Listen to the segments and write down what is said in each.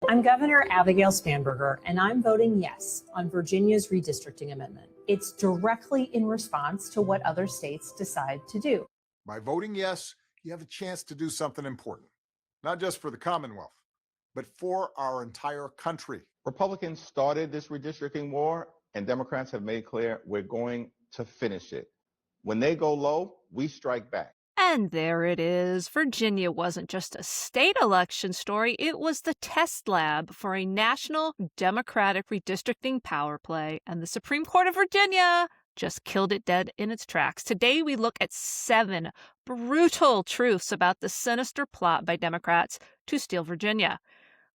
I'm Governor Abigail Spanberger, and I'm voting yes on Virginia's redistricting amendment. It's directly in response to what other states decide to do. By voting yes, you have a chance to do something important, not just for the Commonwealth, but for our entire country. Republicans started this redistricting war, and Democrats have made clear we're going to finish it. When they go low, we strike back. And there it is. Virginia wasn't just a state election story, it was the test lab for a national Democratic redistricting power play. And the Supreme Court of Virginia just killed it dead in its tracks. Today, we look at 7 brutal truths about the sinister plot by Democrats to steal Virginia.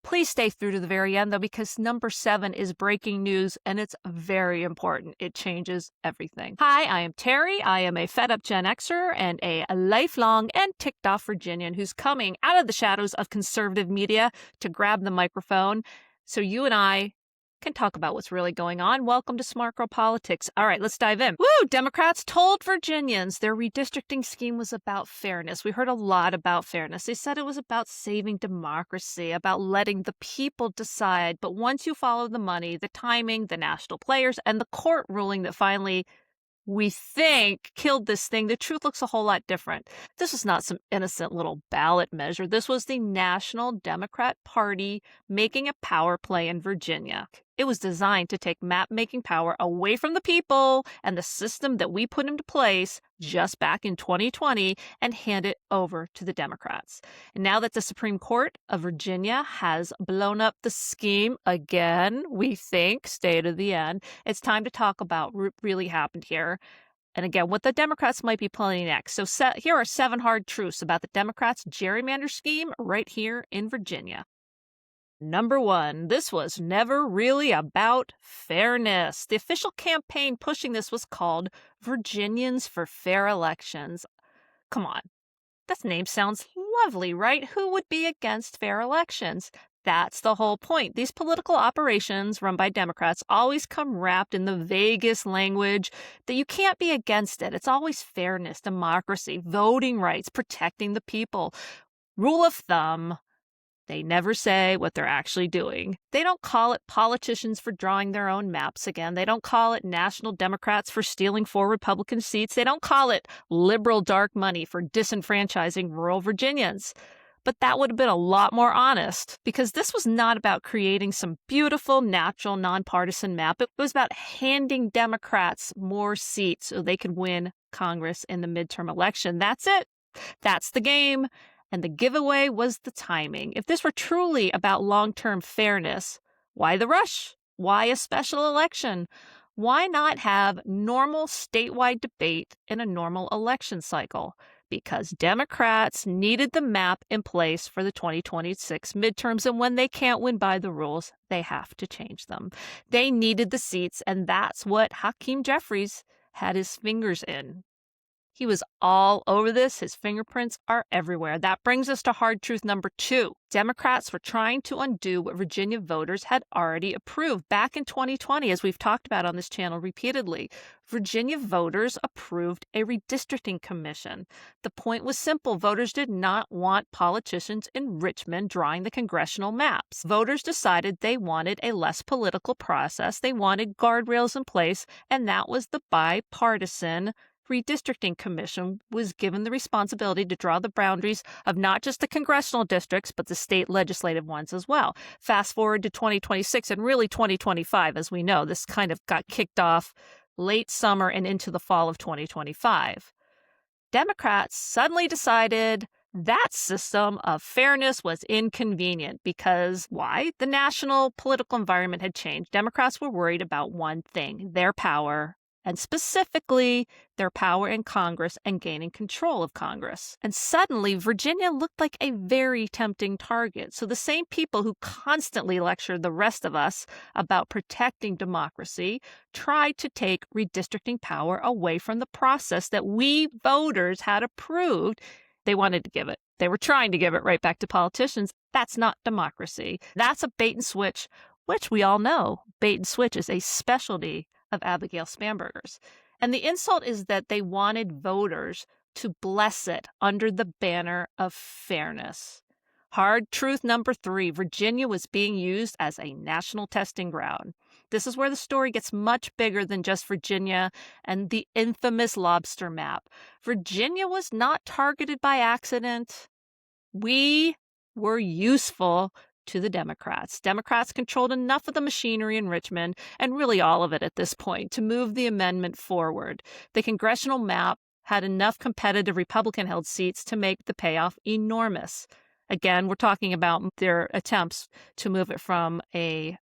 Please stay through to the very end, though, because number 7 is breaking news, and it's very important. It changes everything. Hi, I am Terry. I am a fed-up Gen Xer and a lifelong and ticked-off Virginian who's coming out of the shadows of conservative media to grab the microphone so you and I can talk about what's really going on. Welcome to Smart Girl Politics. All right, let's dive in. Woo! Democrats told Virginians their redistricting scheme was about fairness. We heard a lot about fairness. They said it was about saving democracy, about letting the people decide. But once you follow the money, the timing, the national players, and the court ruling that finally, we think, killed this thing, the truth looks a whole lot different. This was not some innocent little ballot measure. This was the National Democrat Party making a power play in Virginia. It was designed to take map-making power away from the people and the system that we put into place just back in 2020 and hand it over to the Democrats. And now that the Supreme Court of Virginia has blown up the scheme again, we think, stay to the end, it's time to talk about what really happened here. And again, what the Democrats might be planning next. So here are 7 hard truths about the Democrats' gerrymander scheme right here in Virginia. Number 1, this was never really about fairness. The official campaign pushing this was called Virginians for Fair Elections. Come on, that name sounds lovely, right? Who would be against fair elections? That's the whole point. These political operations run by Democrats always come wrapped in the vaguest language that you can't be against it. It's always fairness, democracy, voting rights, protecting the people. Rule of thumb. They never say what they're actually doing. They don't call it politicians for drawing their own maps again. They don't call it national Democrats for stealing 4 Republican seats. They don't call it liberal dark money for disenfranchising rural Virginians. But that would have been a lot more honest, because this was not about creating some beautiful, natural, nonpartisan map. It was about handing Democrats more seats so they could win Congress in the midterm election. That's it. That's the game. And the giveaway was the timing. If this were truly about long-term fairness, why the rush? Why a special election? Why not have normal statewide debate in a normal election cycle? Because Democrats needed the map in place for the 2026 midterms, and when they can't win by the rules, they have to change them. They needed the seats, and that's what Hakeem Jeffries had his fingers in. He was all over this. His fingerprints are everywhere. That brings us to hard truth number 2. Democrats were trying to undo what Virginia voters had already approved. Back in 2020, as we've talked about on this channel repeatedly, Virginia voters approved a redistricting commission. The point was simple. Voters did not want politicians in Richmond drawing the congressional maps. Voters decided they wanted a less political process. They wanted guardrails in place, and that was the bipartisan Redistricting Commission was given the responsibility to draw the boundaries of not just the congressional districts, but the state legislative ones as well. Fast forward to 2026 and really 2025, as we know, this kind of got kicked off late summer and into the fall of 2025. Democrats suddenly decided that system of fairness was inconvenient because, why? The national political environment had changed. Democrats were worried about one thing, their power, and specifically their power in Congress and gaining control of Congress. And suddenly, Virginia looked like a very tempting target. So the same people who constantly lecture the rest of us about protecting democracy tried to take redistricting power away from the process that we voters had approved. They wanted to give it. They were trying to give it right back to politicians. That's not democracy. That's a bait and switch, which we all know. Bait and switch is a specialty of Abigail Spanberger's. And the insult is that they wanted voters to bless it under the banner of fairness. Hard truth number 3, Virginia was being used as a national testing ground. This is where the story gets much bigger than just Virginia and the infamous lobster map. Virginia was not targeted by accident. We were useful to the Democrats. Democrats controlled enough of the machinery in Richmond, and really all of it at this point, to move the amendment forward. The congressional map had enough competitive Republican-held seats to make the payoff enormous. Again, we're talking about their attempts to move it from a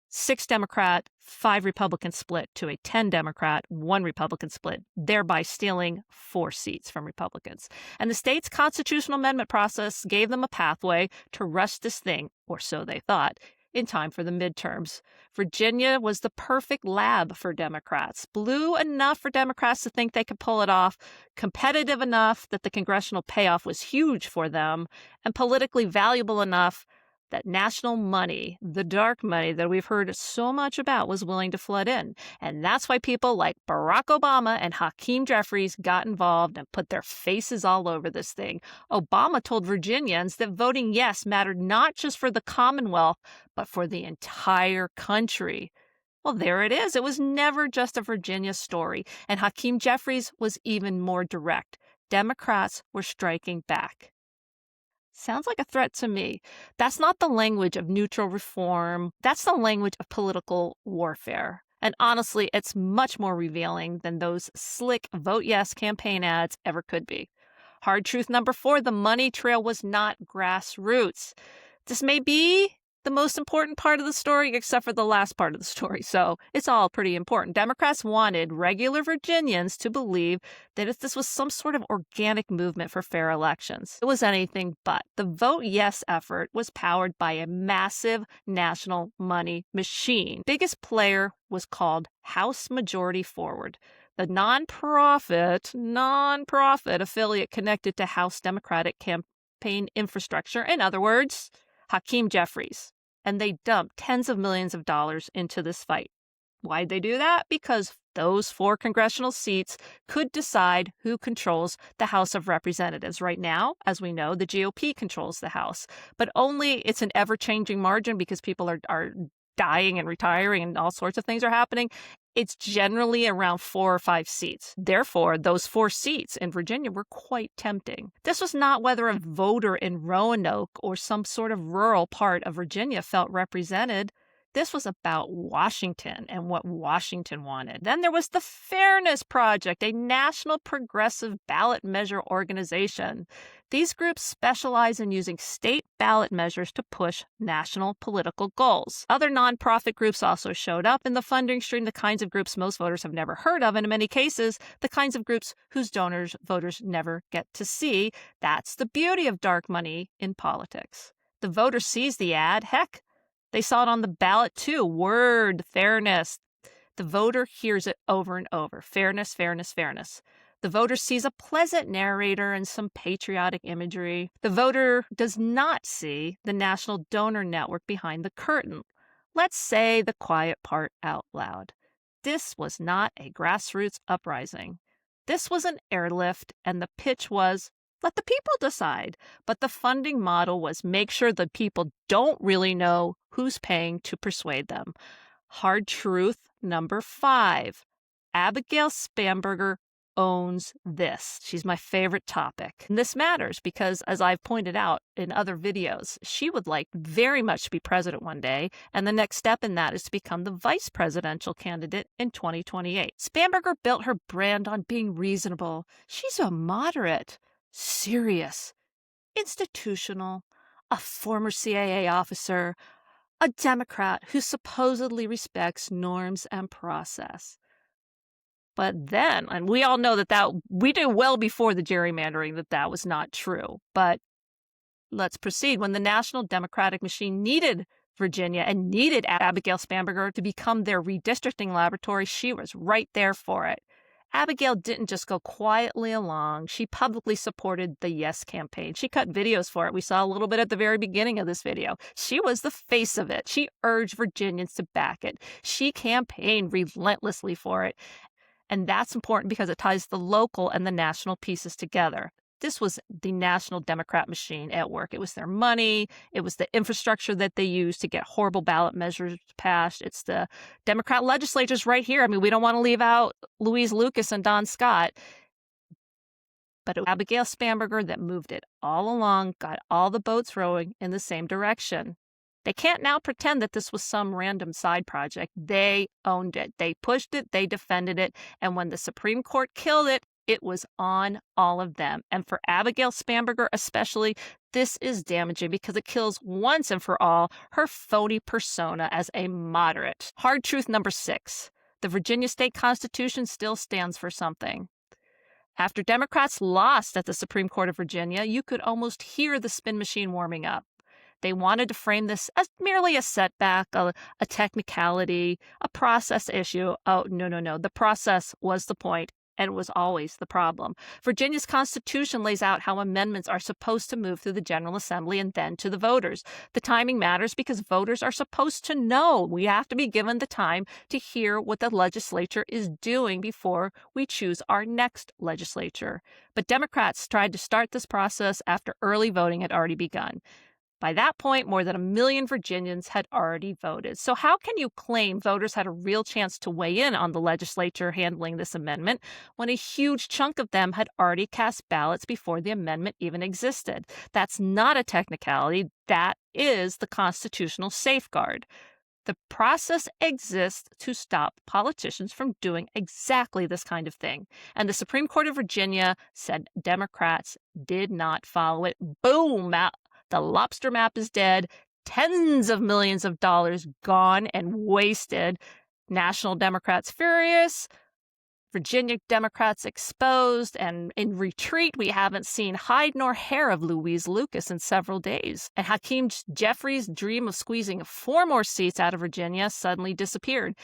6 Democrat, 5 Republican split to a 10 Democrat, 1 Republican split, thereby stealing 4 seats from Republicans. And the state's constitutional amendment process gave them a pathway to rush this thing, or so they thought, in time for the midterms. Virginia was the perfect lab for Democrats. Blue enough for Democrats to think they could pull it off, competitive enough that the congressional payoff was huge for them, and politically valuable enough that national money, the dark money that we've heard so much about, was willing to flood in. And that's why people like Barack Obama and Hakeem Jeffries got involved and put their faces all over this thing. Obama told Virginians that voting yes mattered not just for the Commonwealth, but for the entire country. Well, there it is. It was never just a Virginia story. And Hakeem Jeffries was even more direct. Democrats were striking back. Sounds like a threat to me. That's not the language of neutral reform. That's the language of political warfare. And honestly, it's much more revealing than those slick vote yes campaign ads ever could be. Hard truth number 4, the money trail was not grassroots. This may be the most important part of the story, except for the last part of the story. So it's all pretty important. Democrats wanted regular Virginians to believe that if this was some sort of organic movement for fair elections, it was anything but. The Vote Yes effort was powered by a massive national money machine. Biggest player was called House Majority Forward, the nonprofit affiliate connected to House Democratic campaign infrastructure. In other words, Hakeem Jeffries. And they dumped tens of millions of dollars into this fight. Why'd they do that? Because those 4 congressional seats could decide who controls the House of Representatives. Right now, as we know, the GOP controls the House, but only it's an ever-changing margin because people are dying and retiring and all sorts of things are happening. It's generally around 4 or 5 seats. Therefore, those 4 seats in Virginia were quite tempting. This was not whether a voter in Roanoke or some sort of rural part of Virginia felt represented. This was about Washington and what Washington wanted. Then there was the Fairness Project, a national progressive ballot measure organization. These groups specialize in using state ballot measures to push national political goals. Other nonprofit groups also showed up in the funding stream, the kinds of groups most voters have never heard of, and in many cases, the kinds of groups whose donors voters never get to see. That's the beauty of dark money in politics. The voter sees the ad. Heck, they saw it on the ballot too. Word, fairness. The voter hears it over and over. Fairness, fairness, fairness. The voter sees a pleasant narrator and some patriotic imagery. The voter does not see the national donor network behind the curtain. Let's say the quiet part out loud. This was not a grassroots uprising. This was an airlift, and the pitch was, let the people decide. But the funding model was make sure the people don't really know who's paying to persuade them. Hard truth number 5. Abigail Spanberger owns this. She's my favorite topic. And this matters because, as I've pointed out in other videos, she would like very much to be president one day, and the next step in that is to become the vice presidential candidate in 2028. Spanberger built her brand on being reasonable. She's a moderate, serious, institutional, a former CIA officer, a Democrat who supposedly respects norms and process. But then, and we all know that we knew well before the gerrymandering that was not true. But let's proceed. When the national Democratic machine needed Virginia and needed Abigail Spanberger to become their redistricting laboratory, she was right there for it. Abigail didn't just go quietly along. She publicly supported the Yes campaign. She cut videos for it. We saw a little bit at the very beginning of this video. She was the face of it. She urged Virginians to back it. She campaigned relentlessly for it. And that's important because it ties the local and the national pieces together. This was the national Democrat machine at work. It was their money. It was the infrastructure that they used to get horrible ballot measures passed. It's the Democrat legislatures right here. I mean, we don't want to leave out Louise Lucas and Don Scott. But it was Abigail Spanberger that moved it all along, got all the boats rowing in the same direction. They can't now pretend that this was some random side project. They owned it. They pushed it. They defended it. And when the Supreme Court killed it, it was on all of them. And for Abigail Spanberger especially, this is damaging because it kills once and for all her phony persona as a moderate. Hard truth number 6. The Virginia state constitution still stands for something. After Democrats lost at the Supreme Court of Virginia, you could almost hear the spin machine warming up. They wanted to frame this as merely a setback, a technicality, a process issue. Oh, no. The process was the point, and was always the problem. Virginia's Constitution lays out how amendments are supposed to move through the General Assembly and then to the voters. The timing matters because voters are supposed to know. We have to be given the time to hear what the legislature is doing before we choose our next legislature. But Democrats tried to start this process after early voting had already begun. By that point, more than 1 million Virginians had already voted. So how can you claim voters had a real chance to weigh in on the legislature handling this amendment when a huge chunk of them had already cast ballots before the amendment even existed? That's not a technicality. That is the constitutional safeguard. The process exists to stop politicians from doing exactly this kind of thing. And the Supreme Court of Virginia said Democrats did not follow it. Boom! The lobster map is dead. Tens of millions of dollars gone and wasted. National Democrats furious. Virginia Democrats exposed and in retreat. We haven't seen hide nor hair of Louise Lucas in several days. And Hakeem Jeffries' dream of squeezing 4 more seats out of Virginia suddenly disappeared.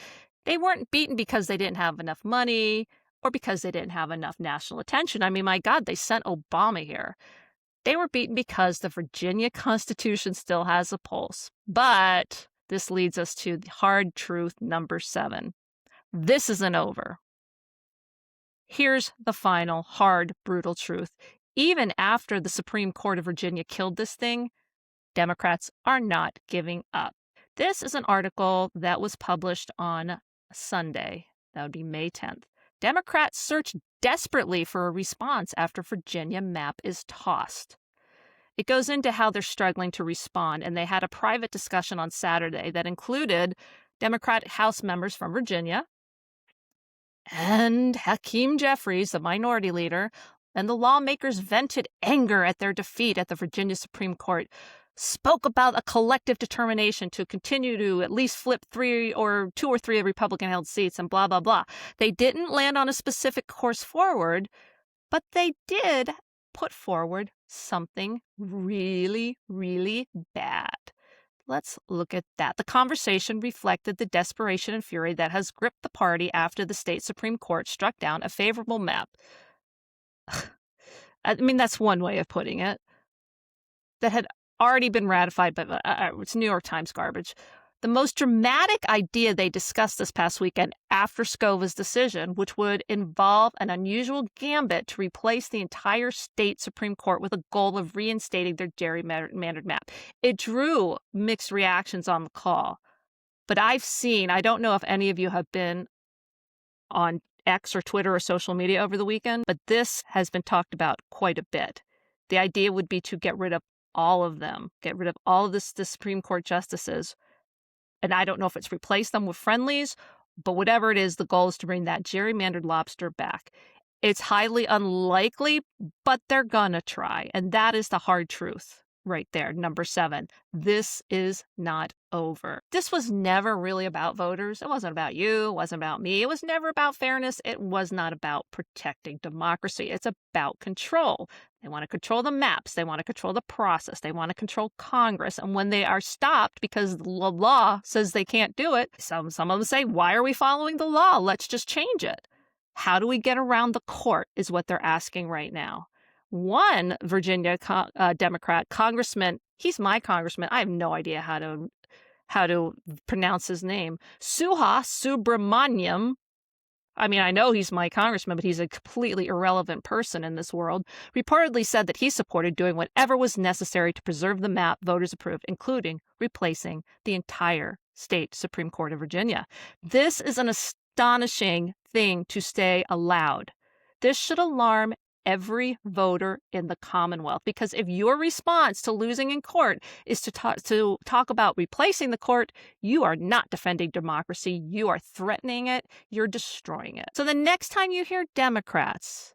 They weren't beaten because they didn't have enough money or because they didn't have enough national attention. I mean, my God, they sent Obama here. They were beaten because the Virginia Constitution still has a pulse. But this leads us to the hard truth number 7. This isn't over. Here's the final hard, brutal truth. Even after the Supreme Court of Virginia killed this thing, Democrats are not giving up. This is an article that was published on Sunday. That would be May 10th. Democrats search desperately for a response after Virginia map is tossed. It goes into how they're struggling to respond, and they had a private discussion on Saturday that included Democratic House members from Virginia and Hakeem Jeffries, the minority leader, and the lawmakers vented anger at their defeat at the Virginia Supreme Court, spoke about a collective determination to continue to at least flip 2 or 3 Republican-held seats and blah, blah, blah. They didn't land on a specific course forward, but they did put forward something really, really bad. Let's look at that. The conversation reflected the desperation and fury that has gripped the party after the state Supreme Court struck down a favorable map. I mean, that's one way of putting it. That had already been ratified, but it's New York Times garbage. The most dramatic idea they discussed this past weekend after Scova's decision, which would involve an unusual gambit to replace the entire state Supreme Court with a goal of reinstating their gerrymandered map. It drew mixed reactions on the call. But I don't know if any of you have been on X or Twitter or social media over the weekend, but this has been talked about quite a bit. The idea would be to get rid of all of them, get rid of all of the Supreme Court justices. And I don't know if it's replace them with friendlies, but whatever it is, the goal is to bring that gerrymandered lobster back. It's highly unlikely, but they're gonna try. And that is the hard truth right there. Number 7, this is not over. This was never really about voters. It wasn't about you. It wasn't about me. It was never about fairness. It was not about protecting democracy. It's about control. They want to control the maps. They want to control the process. They want to control Congress. And when they are stopped because the law says they can't do it, some of them say, why are we following the law? Let's just change it. How do we get around the court is what they're asking right now. One Virginia Democrat congressman, he's my congressman. I have no idea how to pronounce his name. Suha Subramaniam, I mean, I know he's my congressman, but he's a completely irrelevant person in this world, reportedly said that he supported doing whatever was necessary to preserve the map voters approved, including replacing the entire state Supreme Court of Virginia. This is an astonishing thing to stay allowed. This should alarm every voter in the Commonwealth, because if your response to losing in court is to talk about replacing the court, you are not defending democracy. You are threatening it. You're destroying it. So the next time you hear Democrats,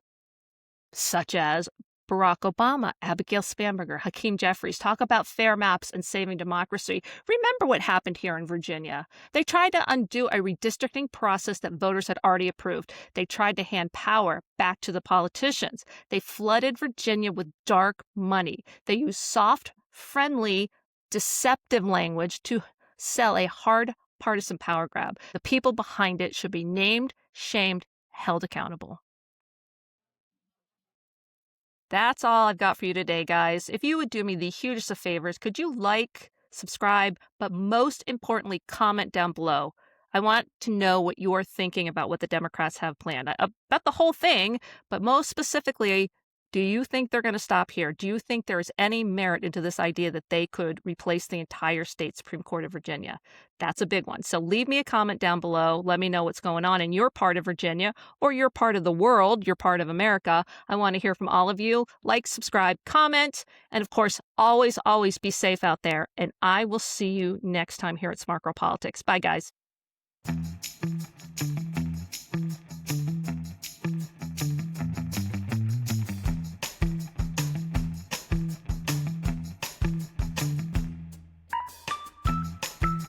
such as Barack Obama, Abigail Spanberger, Hakeem Jeffries, talk about fair maps and saving democracy, remember what happened here in Virginia. They tried to undo a redistricting process that voters had already approved. They tried to hand power back to the politicians. They flooded Virginia with dark money. They used soft, friendly, deceptive language to sell a hard partisan power grab. The people behind it should be named, shamed, held accountable. That's all I've got for you today, guys. If you would do me the hugest of favors, could you like, subscribe, but most importantly, comment down below. I want to know what you're thinking about what the Democrats have planned. About the whole thing, but most specifically, do you think they're going to stop here? Do you think there is any merit into this idea that they could replace the entire state Supreme Court of Virginia? That's a big one. So leave me a comment down below. Let me know what's going on in your part of Virginia or your part of the world, your part of America. I want to hear from all of you. Like, subscribe, comment, and of course, always, always be safe out there. And I will see you next time here at Smart Girl Politics. Bye, guys.